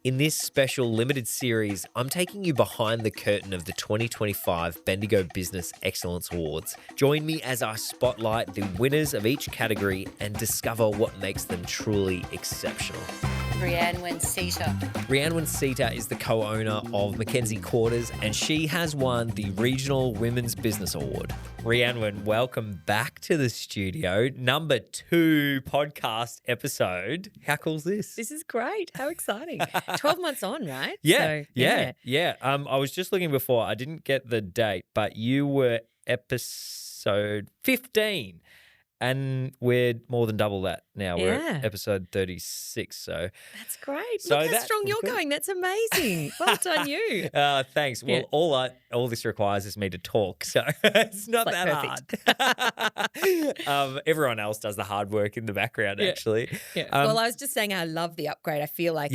In this special limited series, I'm taking you behind the curtain of the 2025 Bendigo Business Excellence Awards. Join me as I spotlight the winners of each category and discover what makes them truly exceptional. Rhianwen Seiter. Rhianwen Seiter is the co-owner of MacKenzie Quarters, and she has won the Regional Women's Business Award. Rhianwen, welcome back to the studio. Number 2 podcast episode. How cool is this? This is great. How exciting. 12 months on, right? Yeah, So, yeah. I was just looking before. I didn't get the date, but you were episode 15. And we're more than double that now. We're at episode 36. So that's great. So Look how strong you're going. That's amazing. Well done, you. Thanks. Well, all this requires is me to talk, so it's not that hard. Everyone else does the hard work in the background, actually. Yeah. Well, I was just saying I love the upgrade. I feel like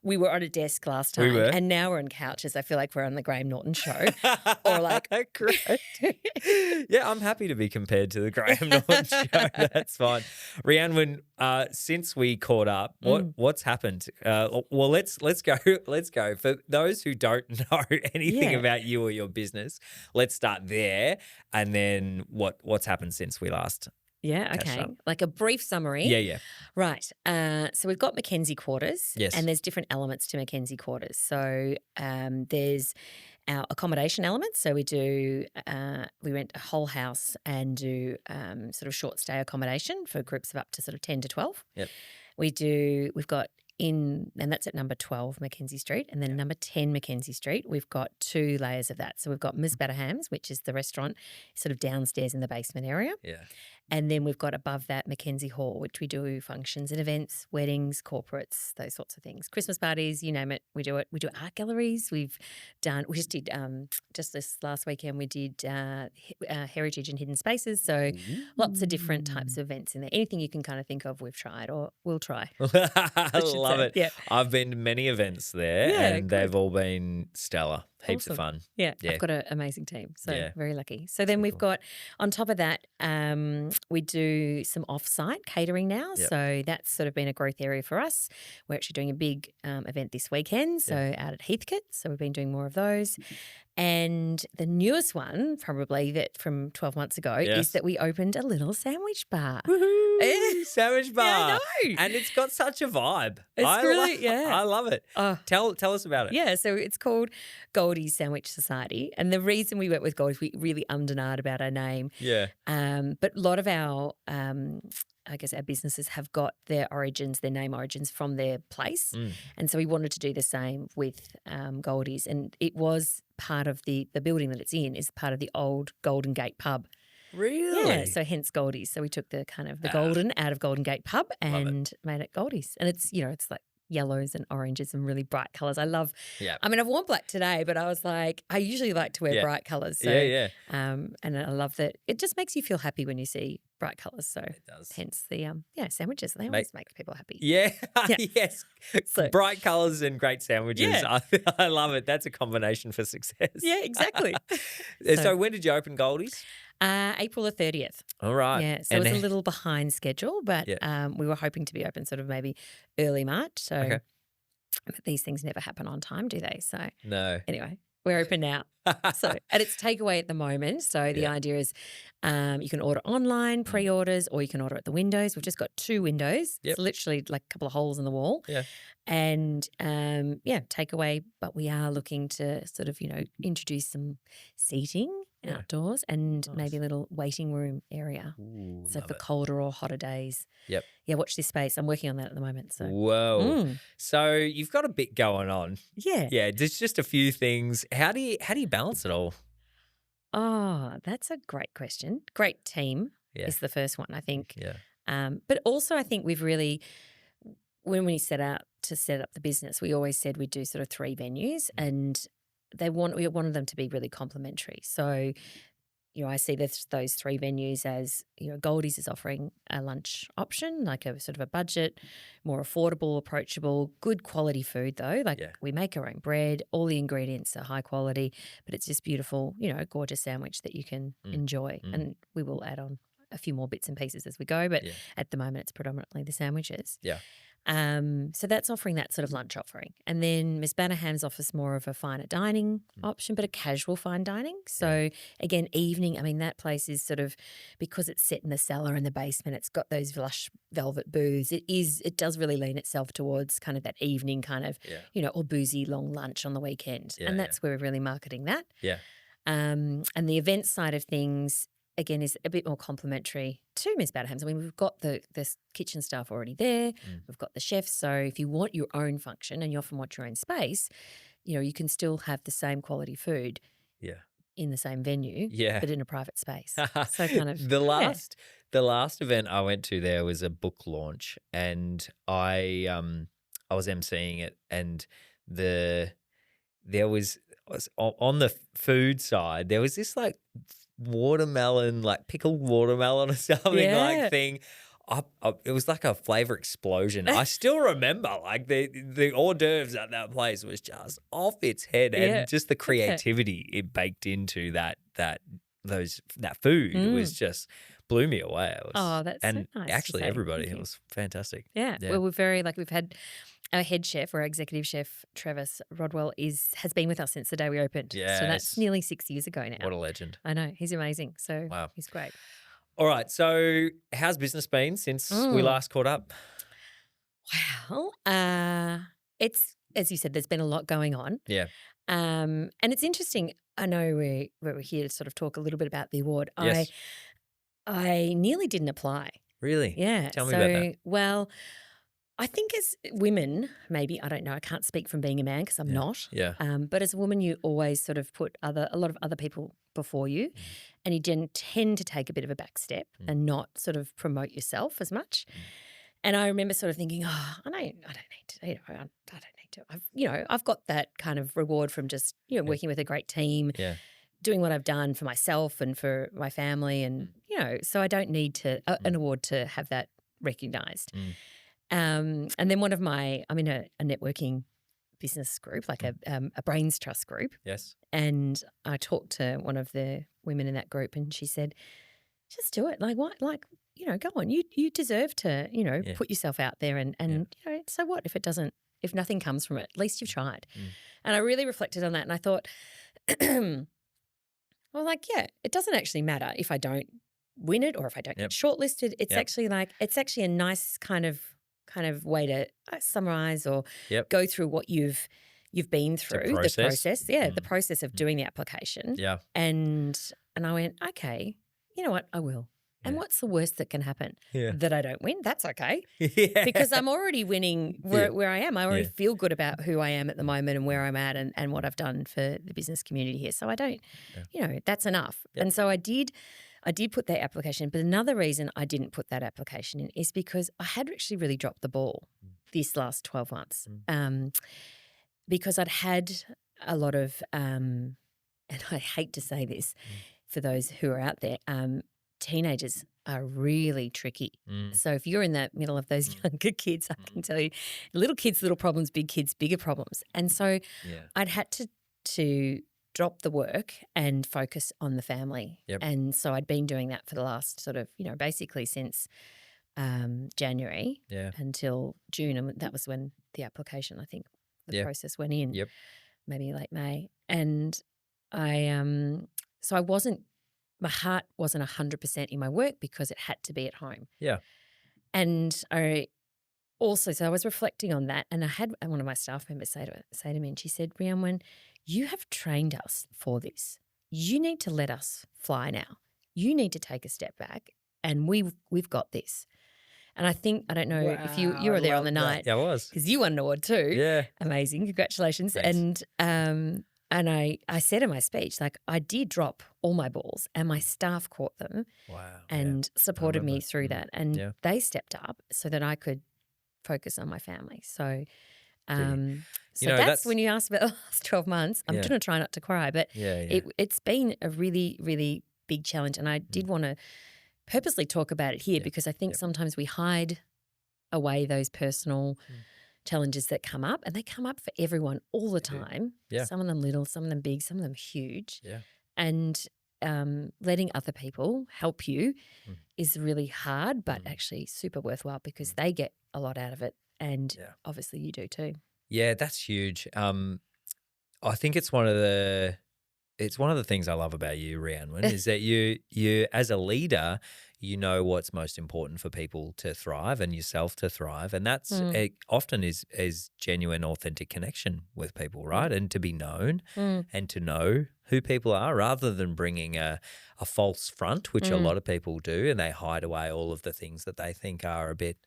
we were on a desk last time, and now we're on couches. I feel like we're on the Graham Norton show, or like Great. Yeah, I'm happy to be compared to the Graham Norton show. That's fine. Rhianwen, since we caught up, what's happened? Well, let's go. Let's go. For those who don't know anything about you or your business, let's start there, and then what's happened since we last. Yeah, okay. Like a brief summary. Yeah. Right. So we've got MacKenzie Quarters. Yes. And there's different elements to MacKenzie Quarters. So there's our accommodation elements. So we rent a whole house and do sort of short stay accommodation for groups of up to sort of 10 to 12. Yep. And that's at number 12 MacKenzie Street, and then number 10 MacKenzie Street, we've got 2 layers of that. So we've got Ms. Batterham's, which is the restaurant sort of downstairs in the basement area. Yeah. And then we've got above that MacKenzie Hall, which we do functions and events, weddings, corporates, those sorts of things. Christmas parties, you name it, we do it. We do art galleries. We just did, just this last weekend, we did heritage and hidden spaces. So lots of different types of events in there. Anything you can kind of think of, we've tried or we'll try. I love it. Yeah. I've been to many events there and they've all been stellar. Heaps of fun. Yeah, I've got an amazing team, so very lucky. So then we've got, on top of that, we do some offsite catering now. Yep. So that's sort of been a growth area for us. We're actually doing a big event this weekend, so out at Heathcote. So we've been doing more of those. And the newest one, probably that from 12 months ago, is that we opened a little sandwich bar. Woohoo! Sandwich bar. Yeah, I know. And it's got such a vibe. I love it. Tell us about it. Yeah, so it's called Goldie Sandwich Society. And the reason we went with Goldie, we really ummed about our name. Yeah. But a lot of our our businesses have got their name origins from their place. And so we wanted to do the same with Goldie's. And it was part of the building that it's in is part of the old Golden Gate pub. Really? Yeah, so hence Goldie's. So we took the kind of the golden out of Golden Gate pub and made it Goldie's. And it's, it's like yellows and oranges and really bright colours. I love, I mean, I've worn black today, but I was like, I usually like to wear bright colours. So, and I love that. It just makes you feel happy when you see bright colours. So it does. Hence the, sandwiches. They always make people happy. Yeah. Yes. So, bright colours and great sandwiches. Yeah. I love it. That's a combination for success. Yeah, exactly. So when did you open Goldie's? April the 30th. All right. Yeah, so it was a little behind schedule, but we were hoping to be open sort of maybe early March. So but these things never happen on time, do they? So no. Anyway, we're open now. And it's takeaway at the moment. So the idea is you can order online, pre-orders, or you can order at the windows. We've just got 2 windows. It's literally like a couple of holes in the wall. Yeah. And takeaway, but we are looking to sort of, introduce some seating outdoors and maybe a little waiting room area. Ooh, so for colder or hotter days. Yep. Yeah, watch this space. I'm working on that at the moment. So. Whoa. So you've got a bit going on. Yeah. Yeah, there's just a few things. How do you balance it all? Oh, that's a great question. Great team is the first one, I think. Yeah. But also I think we've really, when we set out to set up the business, we always said we'd do sort of 3 venues and we wanted them to be really complementary. So, I see those 3 venues as, Goldie's is offering a lunch option, like a sort of a budget, more affordable, approachable, good quality food though. Like we make our own bread, all the ingredients are high quality, but it's just beautiful, gorgeous sandwich that you can enjoy. And we will add on a few more bits and pieces as we go, but at the moment it's predominantly the sandwiches. Yeah. So that's offering that sort of lunch offering. And then Miss Batterham's offers more of a finer dining option, but a casual fine dining. So again, evening, I mean, that place is sort of, because it's set in the cellar and the basement, it's got those lush velvet booths. It does really lean itself towards kind of that evening kind of, or boozy long lunch on the weekend. And that's where we're really marketing that. Yeah. And the event side of things, again, is a bit more complimentary to Miss Batterham's. I mean, we've got the kitchen staff already there. We've got the chefs. So if you want your own function and you often want your own space, you can still have the same quality food in the same venue, but in a private space. So kind of the last event I went to there was a book launch, and I was emceeing it, and there was on the food side, there was this like watermelon, like pickled watermelon or something like thing. It was like a flavor explosion. I still remember like the hors d'oeuvres at that place was just off its head, and just the creativity it baked into that food was just blew me away. It was, that's and so nice. actually everybody, it was fantastic. Yeah. Well, we're very we've had our head chef, or our executive chef, Travis Rodwell, has been with us since the day we opened. Yes. So that's nearly 6 years ago now. What a legend. I know. He's amazing. So he's great. All right. So how's business been since we last caught up? Well, it's, as you said, there's been a lot going on. Yeah. And it's interesting. I know we're here to sort of talk a little bit about the award. Yes. I nearly didn't apply. Really? Yeah. Tell me about that. Well, I think as women, maybe, I don't know, I can't speak from being a man because I'm not. Yeah. But as a woman, you always sort of put a lot of other people before you, and you tend to take a bit of a back step and not sort of promote yourself as much. And I remember sort of thinking, I don't need to, I don't need to. I've got that kind of reward from just, working with a great team, doing what I've done for myself and for my family, and so I don't need an award to have that recognised. And then I'm in a networking business group, like a brains trust group. Yes. And I talked to one of the women in that group, and she said, just do it. Like what? Like, go on. You deserve to, put yourself out there, and so what if if nothing comes from it, at least you've tried. And I really reflected on that, and I thought, well, it doesn't actually matter if I don't win it or if I don't get shortlisted. It's actually a nice kind of way to summarize or go through what you've been through, the process. The process of doing the application. Yeah. And I went, okay, you know what, I will. And what's the worst that can happen? That I don't win? That's okay. Because I'm already winning where I am. I already feel good about who I am at the moment and where I'm at and what I've done for the business community here. So I don't, that's enough. And so I did put that application in. But another reason I didn't put that application in is because I had actually really dropped the ball this last 12 months because I'd had a lot of, and I hate to say this for those who are out there, teenagers are really tricky. So if you're in the middle of those younger kids, I can tell you, little kids, little problems, big kids, bigger problems. And so I'd had to drop the work and focus on the family. And so I'd been doing that for the last sort of, basically since January until June. And that was when the application, I think, the process went in, maybe late May. And my heart wasn't 100% in my work because it had to be at home. Yeah. And so I was reflecting on that, and I had one of my staff members say to me, and she said, Rhianwen, you have trained us for this. You need to let us fly now. You need to take a step back, and we've got this. And I don't know if you were there on the night. Yeah, I was. Because you won an award too. Yeah. Amazing. Congratulations. Thanks. And I said in my speech, like, I did drop all my balls and my staff caught them and supported me through that. And they stepped up so that I could focus on my family. So that's when you asked about the last 12 months, I'm going to try not to cry, but it's been a really, really big challenge. And I did want to purposely talk about it here because I think sometimes we hide away those personal challenges that come up, and they come up for everyone all the time. Yeah. Some of them little, some of them big, some of them huge. Yeah. And letting other people help you is really hard, but actually super worthwhile because they get a lot out of it And obviously you do too. Yeah, that's huge. I think it's one of the things I love about you, Rhianwen, is that you as a leader, you know what's most important for people to thrive and yourself to thrive, and that's it often is genuine, authentic connection with people, right? And to be known and to know who people are, rather than bringing a false front, which a lot of people do, and they hide away all of the things that they think are a bit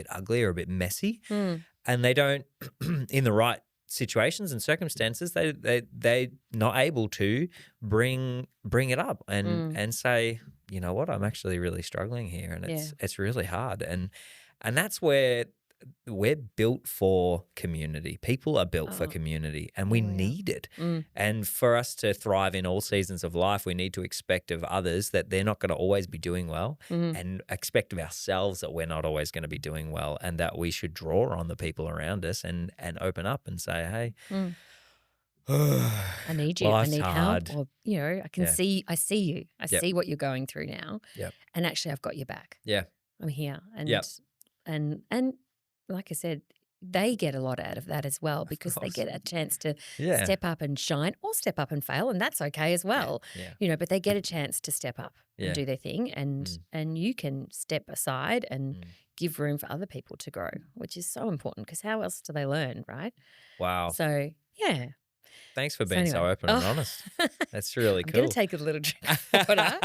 ugly or a bit messy, and they don't in the right situations and circumstances, they not able to bring it up and say, you know what, I'm actually really struggling here, and it's really hard, and that's where we're built for community. People are built for community, and we need it. And for us to thrive in all seasons of life, we need to expect of others that they're not going to always be doing well, and expect of ourselves that we're not always going to be doing well, and that we should draw on the people around us and open up and say, hey, I need you. I need hard. help. Or, I can see, I see you. I see what you're going through now. And actually I've got your back. I'm here. And like I said, they get a lot out of that as well, because they get a chance to step up and shine, or step up and fail, and that's okay as well. But they get a chance to step up and do their thing, and you can step aside and give room for other people to grow, which is so important, because how else do they learn, right? Wow. So, yeah. Thanks for being so open and honest. That's really cool. I'm going to take a little drink of water.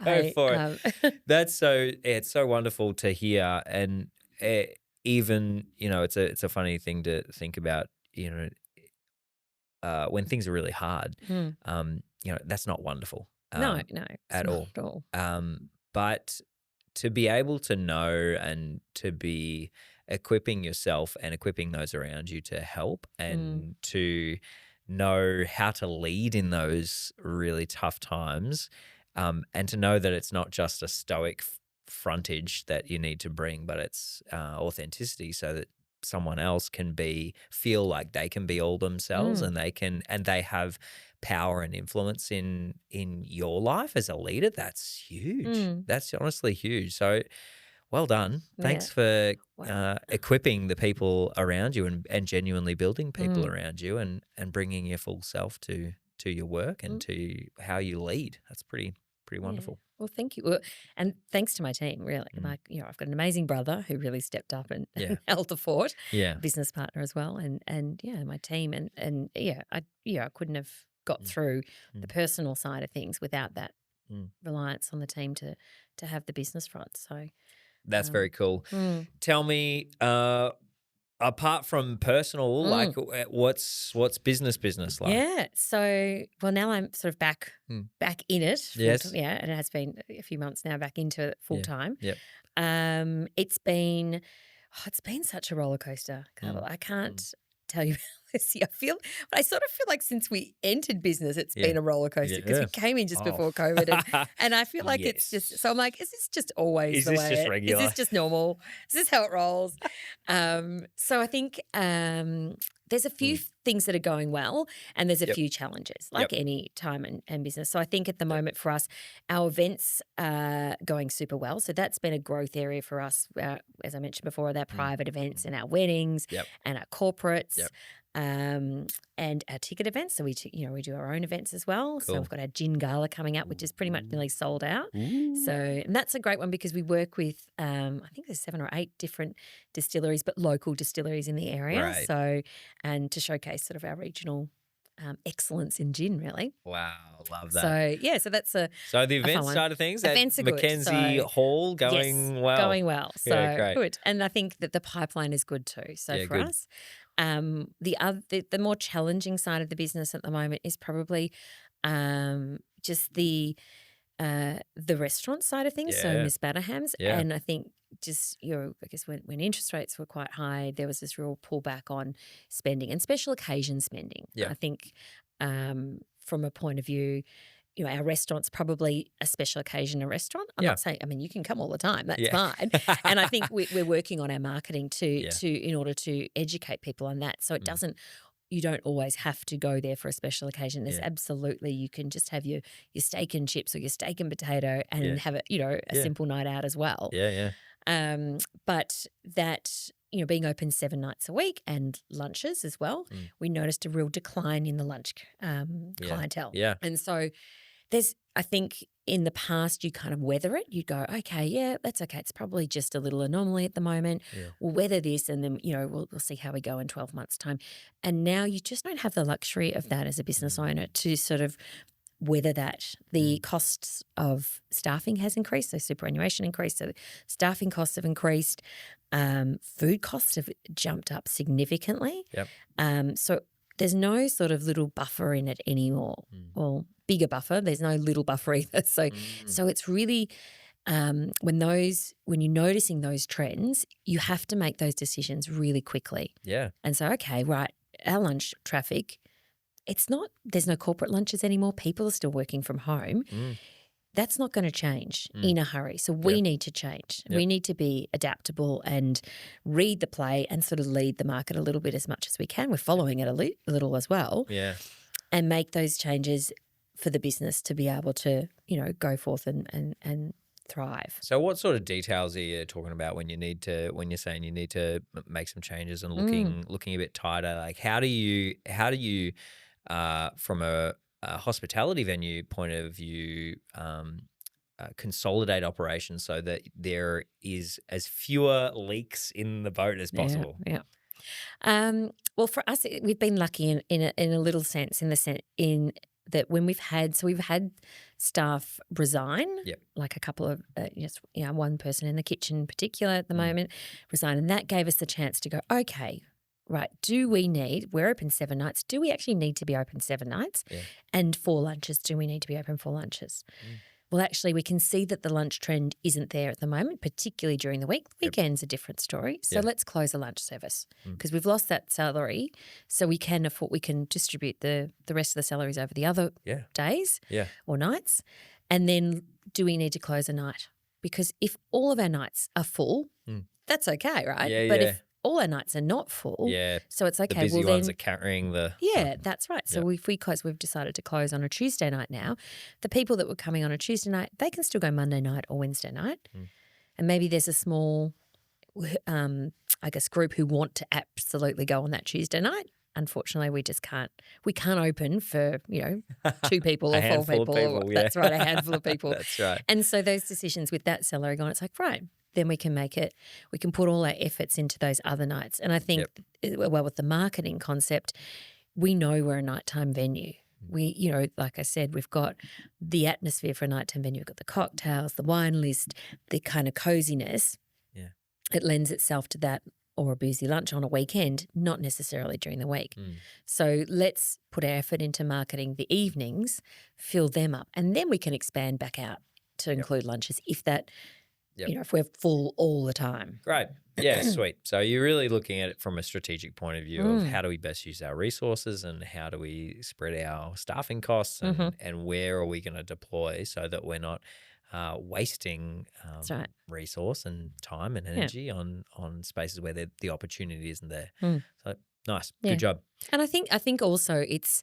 Go for it. That's it's so wonderful to hear, and even, it's a funny thing to think about, when things are really hard, that's not wonderful. No, at all. At all. But to be able to know and to be equipping yourself and equipping those around you to help, and to know how to lead in those really tough times, and to know that it's not just a stoic frontage that you need to bring, but it's authenticity, so that someone else can feel like they can be all themselves, and they have power and influence in your life as a leader. That's huge. That's honestly huge. So well done. Thanks for equipping the people around you, and genuinely building people around you, and bringing your full self to your work and to how you lead. That's pretty wonderful. Well, thank you. Well, and thanks to my team, really. Like, I've got an amazing brother who really stepped up and held the fort. Business partner as well, and my team, and I couldn't have got through the personal side of things without that reliance on the team to have the business front. So that's very cool. Tell me, apart from personal, like what's business like? Yeah. So, well, now I'm sort of back in it. Yes. And it has been a few months now back into it full time. Yep. It's been such a roller coaster, Carl. I can't tell you. I sort of feel like since we entered business, it's been a roller coaster, because we came in just before COVID, and I feel like it's just. So I'm like, is this just always the way? Is this just regular? Is this just normal? Is this how it rolls? So I think there's a few things that are going well, and there's a few challenges, like any time and business. So I think at the moment for us, our events are going super well. So that's been a growth area for us, as I mentioned before, with our private events and our weddings and our corporates. And our ticket events. So we do our own events as well. Cool. So we've got our gin gala coming up, which is pretty much nearly sold out. So, and that's a great one, because we work with, I think there's 7 or 8 different distilleries, but local distilleries in the area. Right. So, and to showcase sort of our regional excellence in gin, really. Wow, love that. So that's so the events side of things. Events are good. MacKenzie Hall going well. Going well. So great. Good, and I think that the pipeline is good too. So for us. The more challenging side of the business at the moment is probably just the restaurant side of things. So Miss Batterham's, and I think just I guess when interest rates were quite high, there was this real pullback on spending and special occasion spending. I think from a point of view, our restaurant's probably a special occasion a restaurant. I'm not saying, you can come all the time. That's fine. And I think we're working on our marketing in order to educate people on that. So it doesn't, you don't always have to go there for a special occasion. There's absolutely, you can just have your steak and chips or your steak and potato and have it, a simple night out as well. But that being open 7 nights a week and lunches as well, we noticed a real decline in the lunch clientele. Yeah. And so I think in the past you kind of weather it. You go, okay, yeah, that's okay. It's probably just a little anomaly at the moment. Yeah. We'll weather this and then, we'll see how we go in 12 months' time. And now you just don't have the luxury of that as a business owner to sort of weather that. The costs of staffing has increased, so superannuation increased, so staffing costs have increased. Food costs have jumped up significantly. Yep. So there's no sort of little buffer in it anymore. Well, bigger buffer. There's no little buffer either. So it's really when you're noticing those trends, you have to make those decisions really quickly. Yeah. And so, okay, right, our lunch traffic, there's no corporate lunches anymore. People are still working from home. That's not going to change in a hurry. So we need to change. Yep. We need to be adaptable and read the play and sort of lead the market a little bit as much as we can. We're following it a little as well. Yeah. And make those changes for the business to be able to, go forth and thrive. So what sort of details are you talking about when you're saying you need to make some changes and looking a bit tighter? Like how do you from a hospitality venue point of view, consolidate operations so that there is as fewer leaks in the boat as possible? Yeah. Well, for us, we've been lucky in a little sense, in that when we've had staff resign, like a couple of one person in the kitchen in particular at the moment resign, and that gave us the chance to go, okay, right, we're open 7 nights. Do we actually need to be open 7 nights? Yeah. And 4 lunches, do we need to be open 4 lunches? Well, actually, we can see that the lunch trend isn't there at the moment, particularly during the week. The weekend's a different story. So let's close a lunch service because we've lost that salary. So we can distribute the rest of the salaries over the other days or nights. And then do we need to close a night? Because if all of our nights are full, that's okay, right? Yeah, but if all our nights are not full. Yeah. So it's okay. The busy ones are carrying the. Yeah, that's right. So if we've decided to close on a Tuesday night now, the people that were coming on a Tuesday night, they can still go Monday night or Wednesday night. And maybe there's a small, group who want to absolutely go on that Tuesday night. Unfortunately, we just can't. We can't open for 2 people or 4 people. That's right, a handful of people. That's right. And so those decisions with that salary gone, it's like, right, then we can make it. We can put all our efforts into those other nights. And I think, well, with the marketing concept, we know we're a nighttime venue. We, like I said, we've got the atmosphere for a nighttime venue. We've got the cocktails, the wine list, the kind of coziness. Yeah, it lends itself to that. Or a boozy lunch on a weekend, not necessarily during the week. So let's put our effort into marketing the evenings, fill them up, and then we can expand back out to include lunches if that, if we're full all the time. Great. Yeah, sweet. So you're really looking at it from a strategic point of view of how do we best use our resources and how do we spread our staffing costs and where are we going to deploy so that we're not wasting resource and time and energy on spaces where the opportunity isn't there. So nice, good job. And I think also it's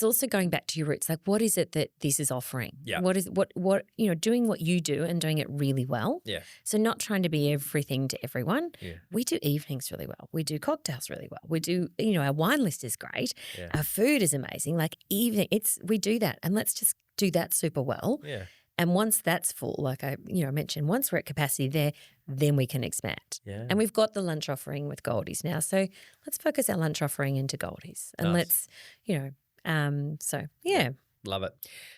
also going back to your roots. Like, what is it that this is offering? Yeah. What doing what you do and doing it really well. Yeah. So not trying to be everything to everyone. Yeah. We do evenings really well. We do cocktails really well. We do, our wine list is great. Yeah. Our food is amazing. Like we do that, and let's just do that super well. Yeah. And once that's full, like I mentioned, once we're at capacity there, then we can expand. Yeah. And we've got the lunch offering with Goldie's now. So let's focus our lunch offering into Goldie's. And let's, Love it.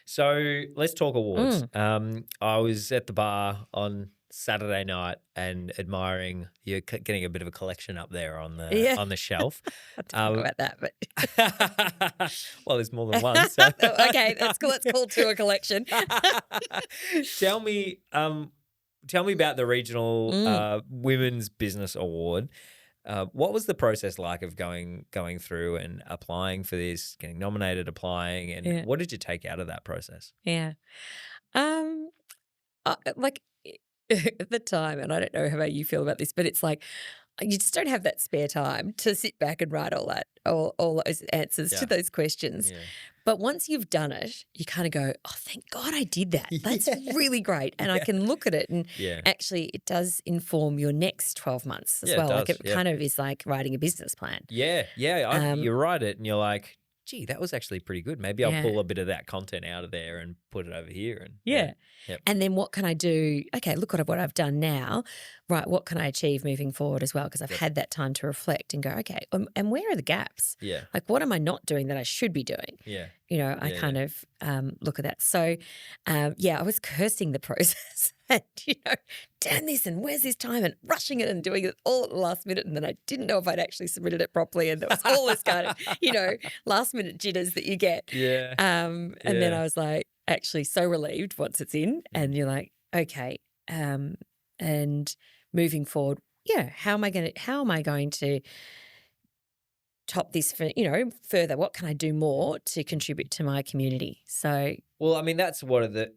So let's talk awards. I was at the bar on Saturday night and admiring you're getting a bit of a collection up there on the shelf. I'll talk about that, but well, there's more than one. So. Okay, that's cool. It's called to a collection. Tell me about the regional Women's Business Award. What was the process like of going through and applying for this, getting nominated, applying, and what did you take out of that process? Yeah, at the time, and I don't know how you feel about this, but it's like you just don't have that spare time to sit back and write all those answers to those questions. Yeah. But once you've done it, you kind of go, oh, thank God I did that. That's really great. And I can look at it and actually it does inform your next 12 months as well. Like it kind of is like writing a business plan. Yeah. You write it and you're like, gee, that was actually pretty good. Maybe I'll pull a bit of that content out of there and put it over here. And Yep. And then what can I do? Okay, look at what I've done now. Right, what can I achieve moving forward as well? Because I've had that time to reflect and go, okay, and where are the gaps? Yeah. Like what am I not doing that I should be doing? Yeah. I kind of look at that. So, I was cursing the process and, damn this and where's this time and rushing it and doing it all at the last minute. And then I didn't know if I'd actually submitted it properly. And there was all this kind of, last minute jitters that you get. Yeah. And then I was like, actually so relieved once it's in and you're like, okay, and moving forward, how am I going to top this for, further? What can I do more to contribute to my community? So, well, I mean, that's one of the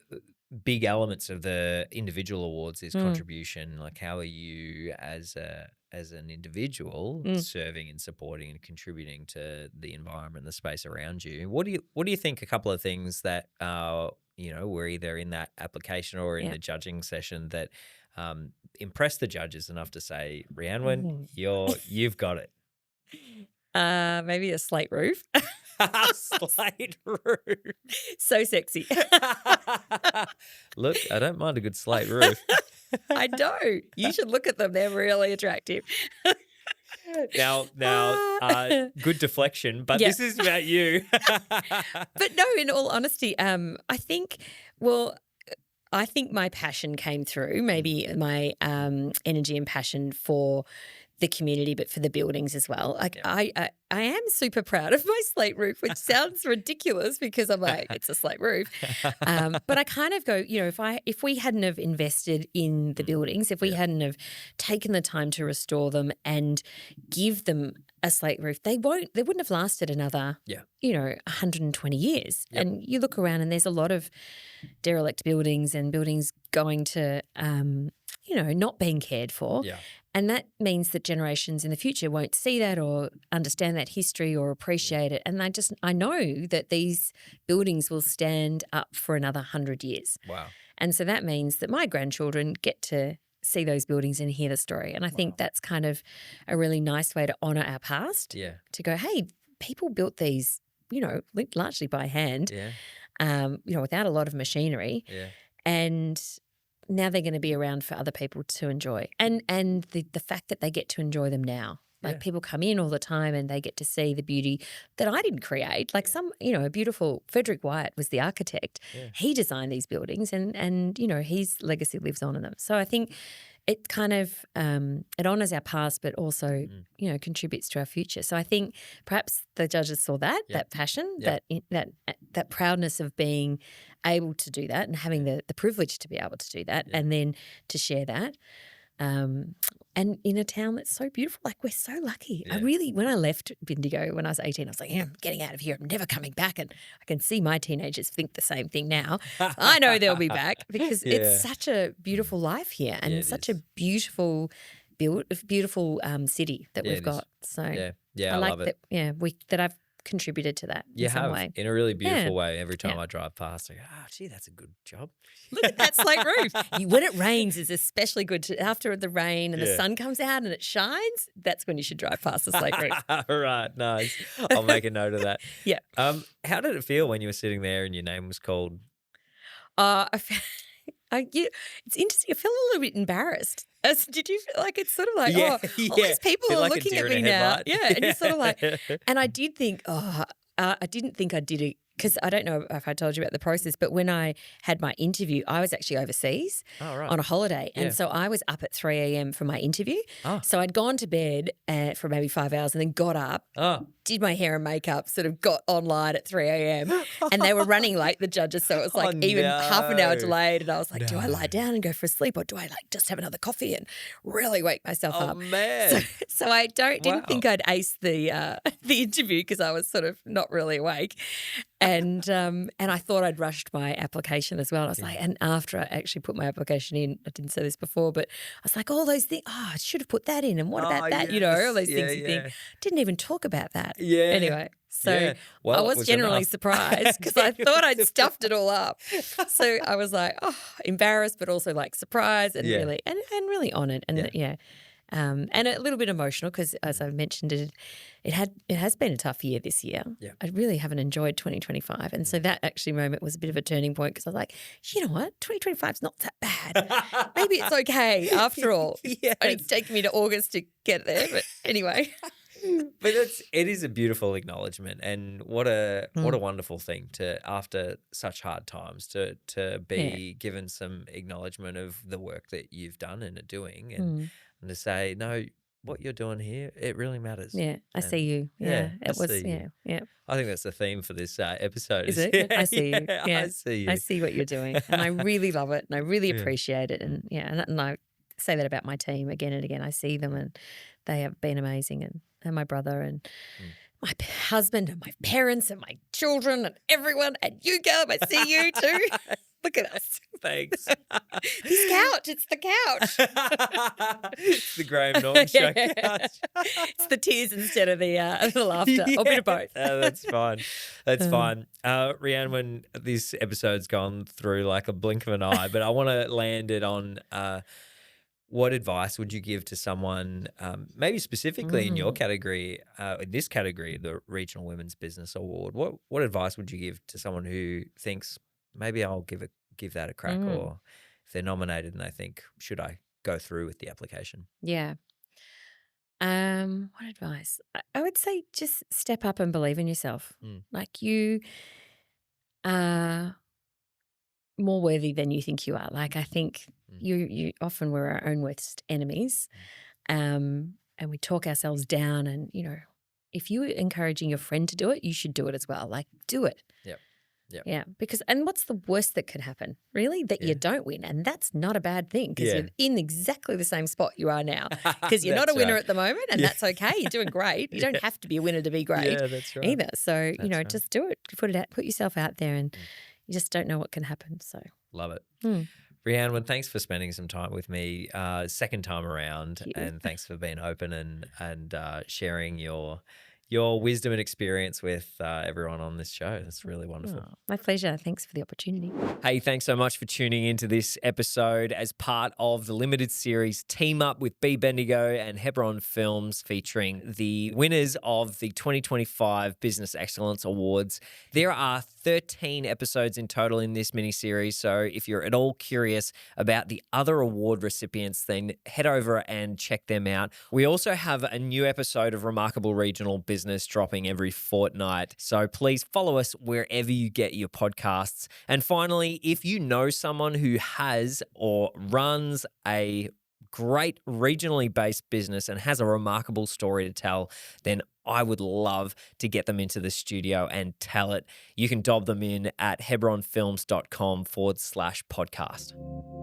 big elements of the individual awards is contribution. Like, how are you as an individual serving and supporting and contributing to the environment, the space around you? What do you think? A couple of things that were either in that application or in the judging session that impressed the judges enough to say, Rhianwen, you've got it. Maybe a slate roof. Slate roof. So sexy. Look, I don't mind a good slate roof. I don't. You should look at them. They're really attractive. Now, good deflection, but this is about you. But no, in all honesty, I think my passion came through, maybe my energy and passion for the community, but for the buildings as well. Like I am super proud of my slate roof, which sounds ridiculous because I'm like, it's a slate roof. But I kind of go, if we hadn't have invested in the buildings, if we hadn't have taken the time to restore them and give them a slate roof, they wouldn't have lasted another, 120 years. Yep. And you look around and there's a lot of derelict buildings and buildings going to, not being cared for. Yeah. And that means that generations in the future won't see that or understand that history or appreciate it. And I know that these buildings will stand up for another 100 years. Wow. And so that means that my grandchildren get to see those buildings and hear the story. And I think that's kind of a really nice way to honour our past. Yeah. To go, hey, people built these, largely by hand, without a lot of machinery. Yeah. And now they're going to be around for other people to enjoy. And the fact that they get to enjoy them now. Like people come in all the time and they get to see the beauty that I didn't create. Like a beautiful Frederick Wyatt was the architect. Yeah. He designed these buildings and his legacy lives on in them. So I think it kind of it honours our past but also, contributes to our future. So I think perhaps the judges saw that passion, that proudness of being able to do that and having the privilege to be able to do that and then to share that. And in a town that's so beautiful, like we're so lucky. Yeah. When I left Bendigo when I was 18, I was like, I'm getting out of here. I'm never coming back. And I can see my teenagers think the same thing now. I know they'll be back because it's such a beautiful life here and such a beautiful city that we've got. So I like love it. That I've contributed to that in some way. In a really beautiful way. Every time I drive past, I go, gee, that's a good job. Look at that slate roof. When it rains, it's especially good after the rain and the sun comes out and it shines, that's when you should drive past the slate roof. Right, nice. I'll make a note of that. Yeah. How did it feel when you were sitting there and your name was called? It's interesting. I feel a little bit embarrassed. Did you feel like it's sort of like, all these people are looking at me now. Yeah, and you're sort of like, and I did think, I didn't think I did it because I don't know if I told you about the process, but when I had my interview, I was actually overseas on a holiday. And so I was up at 3 a.m. for my interview. Oh. So I'd gone to bed for maybe 5 hours and then got up, did my hair and makeup, sort of got online at 3 a.m. and they were running late, the judges. So it was like even half an hour delayed. And I the do I lie down and go for a sleep or do I just have another coffee and really wake myself up? Man. So I didn't think I'd ace the interview because I was sort of not really awake. And I thought I'd rushed my application as well. I was like, and after I actually put my application in, I didn't say this before, but I was like, all those things, I should have put that in. And what about that? All those things you think. Didn't even talk about that. Yeah. Anyway, so well, I was generally surprised because I thought I'd stuffed it all up. So I was like, embarrassed, but also like surprised and really and really honoured. And and a little bit emotional because, as I mentioned, it has been a tough year this year. Yeah. I really haven't enjoyed 2025, and so that actually moment was a bit of a turning point because I was like, you know what, 2025 is not that bad. Maybe it's okay after all. Yes. It's taken me to August to get there, but anyway. But it is a beautiful acknowledgement, and what a wonderful thing to, after such hard times, to be given some acknowledgement of the work that you've done and are doing, and to say, no, what you're doing here, it really matters. Yeah, I see you. Yeah, it was. Yeah. I think that's the theme for this episode. Is it? I see you. Yeah, I see you. I see what you're doing, and I really love it, and I really appreciate it, and and I say that about my team again and again. I see them, and they have been amazing, and my brother and my husband and my parents and my children and everyone, and you, Gab, I see you too. Look at us. Thanks. This couch, it's the couch. It's the Graham Norton show couch. It's the tears instead of the laughter, or a bit of both. That's fine. That's fine. Rhianwen, this episode's gone through like a blink of an eye, but I want to land it on what advice would you give to someone, maybe specifically in your category, in this category, the Regional Women's Business Award? What advice would you give to someone who thinks maybe I'll give that a crack, or if they're nominated and they think, should I go through with the application? Yeah. What advice? I would say just step up and believe in yourself. Like, you are more worthy than you think you are. Like, I think you often we're our own worst enemies, and we talk ourselves down. And if you're encouraging your friend to do it, you should do it as well. Like, do it. Yeah, because what's the worst that could happen? Really, that you don't win, and that's not a bad thing because you're in exactly the same spot you are now. Because you're not a winner at the moment, and that's okay. You're doing great. You don't have to be a winner to be great. Yeah, that's right. Either. So just do it. Put yourself out there, and you just don't know what can happen. So love it. Rhianwen, thanks for spending some time with me, second time around, and thanks for being open and sharing your wisdom and experience with everyone on this show. That's really wonderful. Oh, my pleasure. Thanks for the opportunity. Hey, thanks so much for tuning into this episode as part of the limited series Team Up with B Bendigo and Hebron Films, featuring the winners of the 2025 Business Excellence Awards. There are 13 episodes in total in this mini-series, so if you're at all curious about the other award recipients, then head over and check them out. We also have a new episode of Remarkable Regional Business dropping every fortnight, so please follow us wherever you get your podcasts. And finally, if you know someone who has or runs a great regionally based business and has a remarkable story to tell, then I would love to get them into the studio and tell it. You can dob them in at hebronfilms.com/podcast.